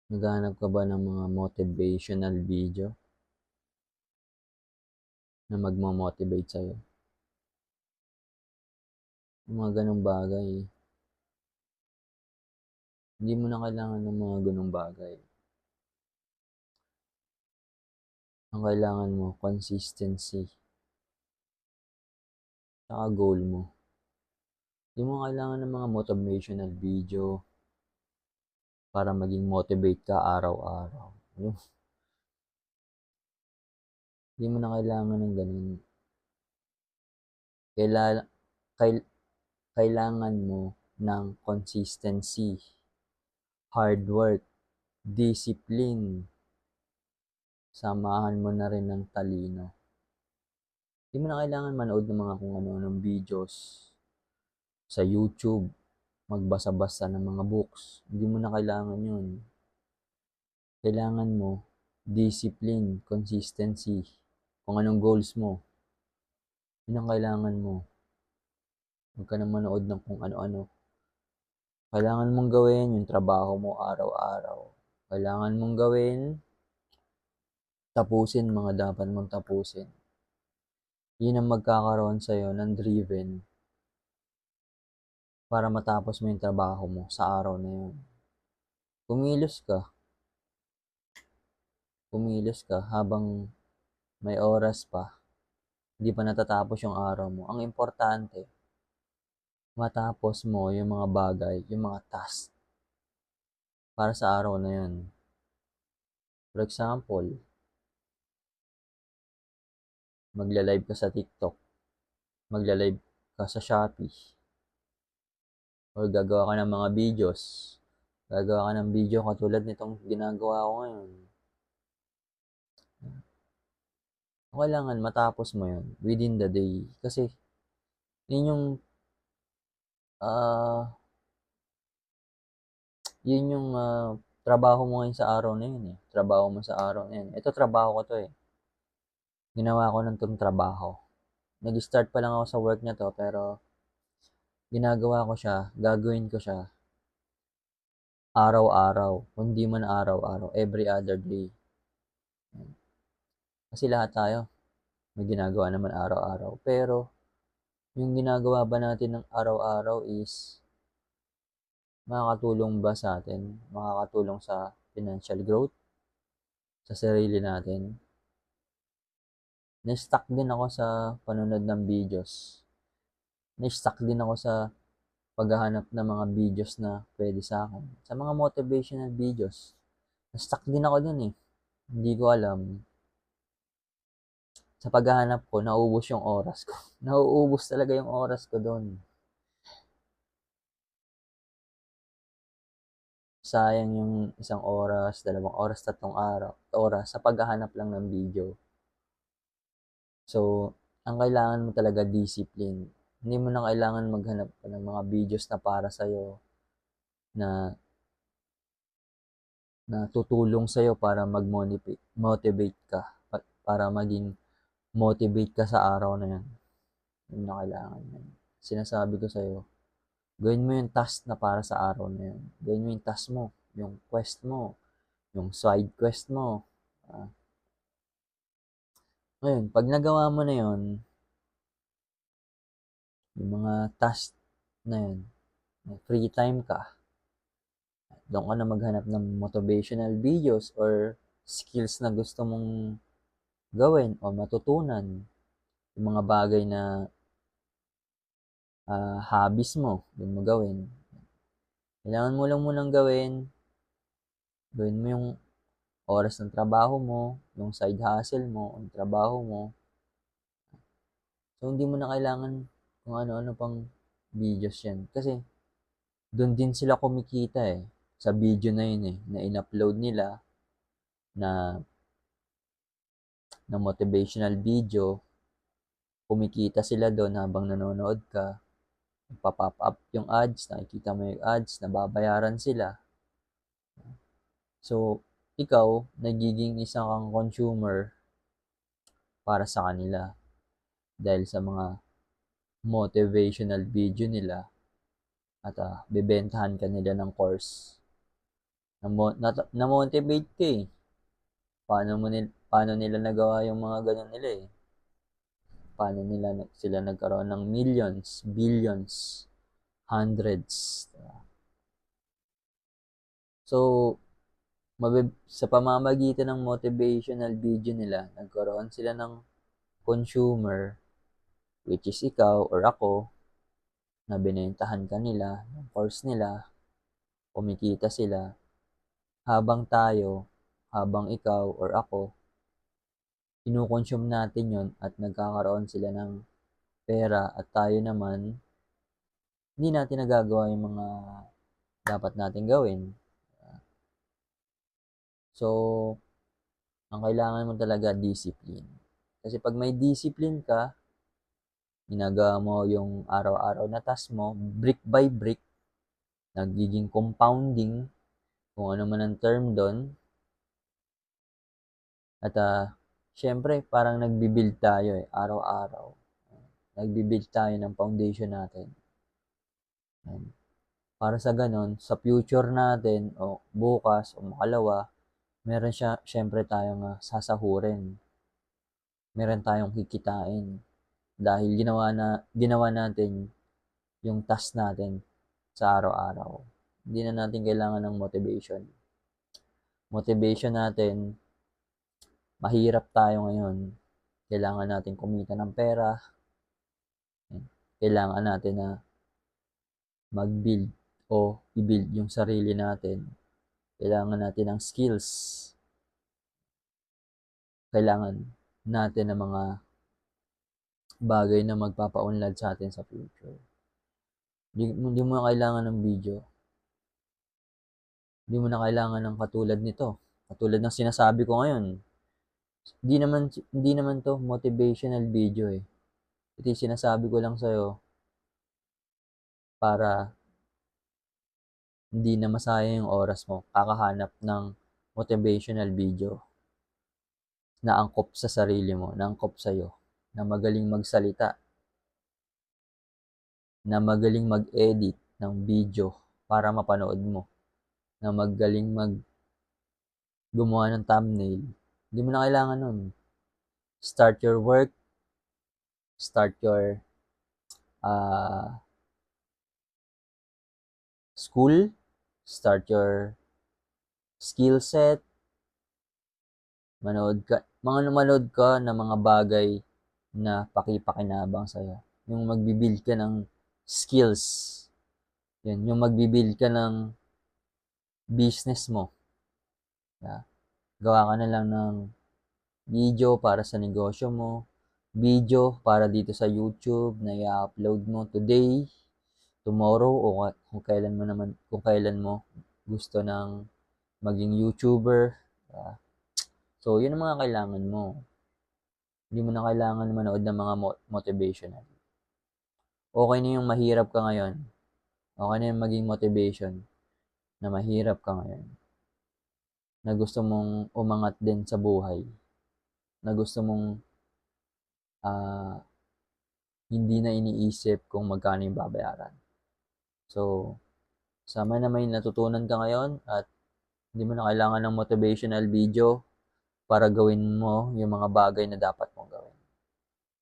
Naghahanap ka ba ng mga motivational video na magmo-motivate sa'yo? Yung mga gano'ng bagay, hindi mo na kailangan ng mga gano'ng bagay. Ang kailangan mo, consistency, saka goal mo. Hindi mo kailangan ng mga motivational video para maging motivate ka araw-araw. Hindi mo na kailangan ng ganun. Kaila, kail, kailangan mo ng consistency, hard work, discipline, samahan mo na rin ng talino. Hindi mo na kailangan manood ng mga kung ano-anong videos sa YouTube, magbasa-basa ng mga books. Hindi mo na kailangan yun. Kailangan mo discipline, consistency, kung anong goals mo. Yun ang kailangan mo. Huwag ka na manood ng kung ano-ano. Kailangan mong gawin yung trabaho mo araw-araw. Kailangan mong gawin, tapusin mga dapat mong tapusin. Yun ang magkakaroon sa'yo ng driven para matapos mo yung trabaho mo sa araw na yun. Kumilos ka habang may oras pa, hindi pa natatapos yung araw mo. Ang importante, matapos mo yung mga bagay, yung mga task para sa araw na yun. For example, magla-live ka sa TikTok, magla-live ka sa Shopee, or gagawa ka ng mga videos. Gagawa ka ng video katulad nitong ginagawa ko ngayon. Kailangan matapos mo yun within the day. Kasi, yun yung, ah, trabaho mo ngayon sa araw na yun eh. Trabaho mo sa araw na yun. Ito, trabaho ko to eh. Ginawa ko ng tong trabaho. Nag-start pa lang ako sa work na to, pero ginagawa ko siya, gagawin ko siya araw-araw. Hindi man araw-araw, every other day. Kasi lahat tayo may ginagawa naman araw-araw. Pero, yung ginagawa ba natin ng araw-araw is makakatulong ba sa atin? Makakatulong sa financial growth? Sa sarili natin? Na-stuck din ako sa panonood ng videos. Na-stuck din ako sa paghahanap ng mga videos na pwede sa akin. Sa mga motivational videos. Na-stuck din ako dun eh. Hindi ko alam. Sa paghahanap ko, nauubos yung oras ko. Nauubos talaga yung oras ko doon. Sayang yung isang oras, 2 oras, 3 oras sa paghahanap lang ng video. So, ang kailangan mo talaga discipline. Hindi mo na kailangan maghanap pa ng mga videos na para sa'yo na na tutulong sa'yo para mag-motivate ka, para maging motivate ka sa araw na yan. Yun na kailangan yan. Sinasabi ko sa'yo, gawin mo yung task na para sa araw na yan. Gawin mo yung task mo, yung quest mo, yung side quest mo. Ah, Ngayon, pag nagawa mo na yun, yung mga task na yun, may free time ka, doon ka na maghanap ng motivational videos or skills na gusto mong gawin o matutunan. Yung mga bagay na hobbies mo, doon mo gawin. Kailangan mo lang munang gawin mo yung oras ng trabaho mo, yung side hustle mo, yung trabaho mo. So, hindi mo na kailangan kung ano-ano pang videos yan. Kasi, doon din sila kumikita eh. Sa video na yun eh, na in-upload nila na, na motivational video. Kumikita sila doon habang nanonood ka. Pa-pop up yung ads, nakikita mo yung ads, nababayaran sila. So, ikaw, nagiging isa kang consumer para sa kanila dahil sa mga motivational video nila at bebentahan ka nila ng course Na-motivate ka eh. Paano nila nagawa yung mga ganun nila eh. Paano sila nagkaroon ng millions, billions, hundreds. So, sa pamamagitan ng motivational video nila, nagkaroon sila ng consumer, which is ikaw or ako, na binentahan ka nila, ng course nila, kumikita sila, habang ikaw or ako, kinukonsume natin yon at nagkakaroon sila ng pera at tayo naman, hindi natin nagagawa yung mga dapat natin gawin. So, ang kailangan mo talaga discipline. Kasi pag may discipline ka, ginagawa mo yung araw-araw na task mo, brick by brick, nagiging compounding, kung ano man ang term doon. At syempre, parang nagbibuild tayo eh, araw-araw. Nagbibuild tayo ng foundation natin. And para sa ganon, sa future natin, o bukas, o makalawa, meron syempre tayong sasahurin. Meron tayong kikitain. Dahil ginawa natin yung task natin sa araw-araw. Hindi na natin kailangan ng motivation. Motivation natin, mahirap tayo ngayon. Kailangan natin kumita ng pera. Kailangan natin na mag-build o i-build yung sarili natin. Kailangan natin ng skills. Kailangan natin ng mga bagay na magpapaunlad sa atin sa future. Hindi mo na kailangan ng video. Hindi mo na kailangan ng katulad nito. Katulad ng sinasabi ko ngayon. Hindi naman to motivational video eh. Ito yung sinasabi ko lang sa'yo para hindi na masayang yung oras mo kakahanap ng motivational video na angkop sa sarili mo, na angkop sa'yo, na magaling magsalita, na magaling mag-edit ng video para mapanood mo, na magaling gumawa ng thumbnail. Hindi mo na kailangan nun. Start your work, start your school, start your skill set, manood ka ng mga bagay na pakipakinabang sa'yo. Yung magbibuild ka ng skills. Yan, yung magbibuild ka ng business mo. Gawa ka na lang ng video para sa negosyo mo, video para dito sa YouTube na i-upload mo today, tomorrow, o kung kailan mo gusto ng maging YouTuber. So, yun ang mga kailangan mo. Hindi mo na kailangan manood ng mga motivational. Okay na yung mahirap ka ngayon. Okay na yung maging motivation na mahirap ka ngayon. Na gusto mong umangat din sa buhay. Na gusto mong hindi na iniisip kung magkano yung babayaran. So, sama na may natutunan ka ngayon at hindi mo na kailangan ng motivational video para gawin mo yung mga bagay na dapat mong gawin.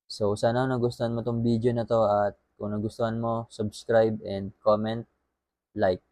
So, sana nagustuhan mo tong video na to at kung nagustuhan mo, subscribe and comment, like.